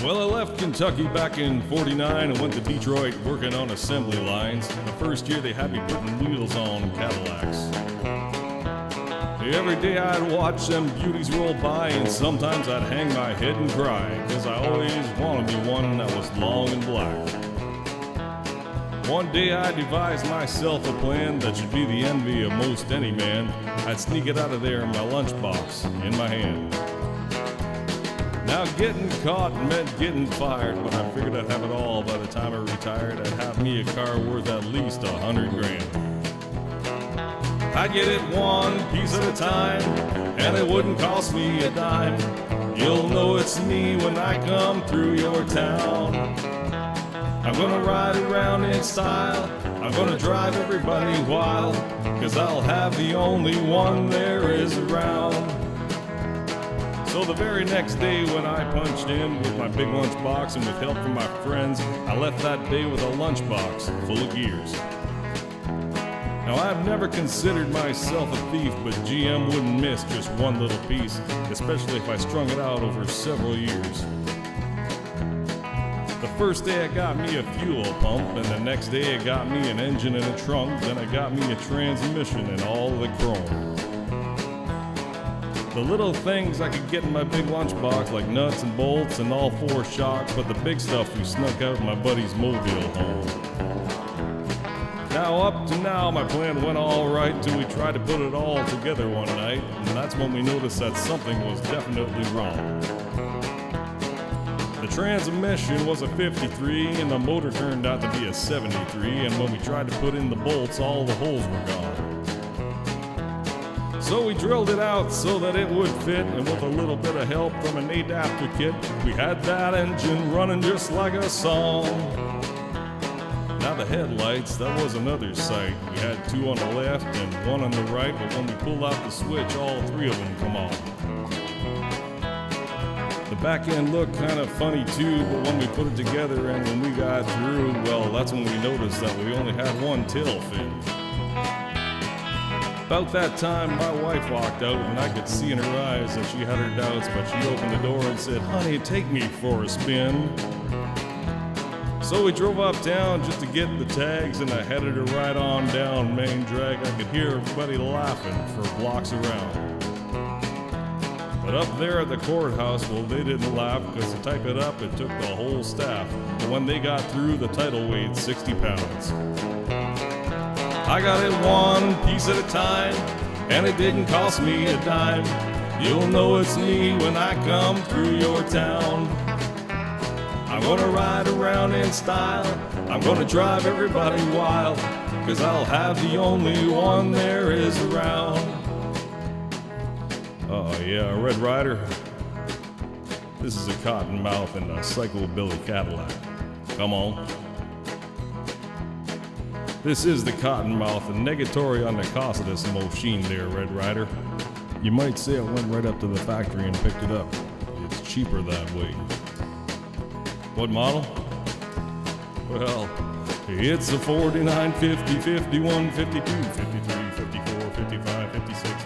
Well, I left Kentucky back in '49 and went to Detroit working on assembly lines. The first year they had me putting wheels on Cadillacs. Every day I'd watch them beauties roll by, and sometimes I'd hang my head and cry, 'cause I always wanted me one that was long and black. One day I devised myself a plan that should be the envy of most any man. I'd sneak it out of there in my lunchbox in my hand. Now getting caught meant getting fired, but I figured I'd have it all by the time I retired. I'd have me a car worth at least $100 grand. I'd get it one piece at a time, and it wouldn't cost me a dime. You'll know it's me when I come through your town. I'm gonna ride around in style, I'm gonna drive everybody wild, 'cause I'll have the only one there is around. So the very next day when I punched in with my big lunchbox and with help from my friends, I left that day with a lunchbox full of gears. Now I've never considered myself a thief, but GM wouldn't miss just one little piece, especially if I strung it out over several years. The first day it got me a fuel pump, and the next day it got me an engine and a trunk, then it got me a transmission and all the chrome. The little things I could get in my big lunchbox, like nuts and bolts and all four shocks, but the big stuff we snuck out in my buddy's mobile home. Now up to now my plan went all right till we tried to put it all together one night, and that's when we noticed that something was definitely wrong. The transmission was a 53 and the motor turned out to be a 73, and when we tried to put in the bolts, all the holes were gone. So we drilled it out so that it would fit, and with a little bit of help from an adapter kit, we had that engine running just like a song. Now the headlights, that was another sight. We had two on the left and one on the right, but when we pulled out the switch, all three of them come on. The back end looked kind of funny too, but when we put it together and when we got through, well, that's when we noticed that we only had one tail fin. About that time, my wife walked out, and I could see in her eyes that she had her doubts, but she opened the door and said, "Honey, take me for a spin." So we drove uptown just to get the tags, and I headed her right on down Main Drag. I could hear everybody laughing for blocks around. But up there at the courthouse, well, they didn't laugh, because to type it up, it took the whole staff. But when they got through, the title weighed 60 pounds. I got it one piece at a time, and it didn't cost me a dime. You'll know it's me when I come through your town. I'm gonna ride around in style, I'm gonna drive everybody wild, 'cause I'll have the only one there is around. Oh yeah, Red Ryder. This is a Cottonmouth and a Psychobilly Cadillac. Come on. This is the Cottonmouth, and negatory on the cost of this machine there, Red Ryder. You might say it went right up to the factory and picked it up. It's cheaper that way. What model? Well, it's a 49, 50, 51, 52, 53, 54, 55, 56,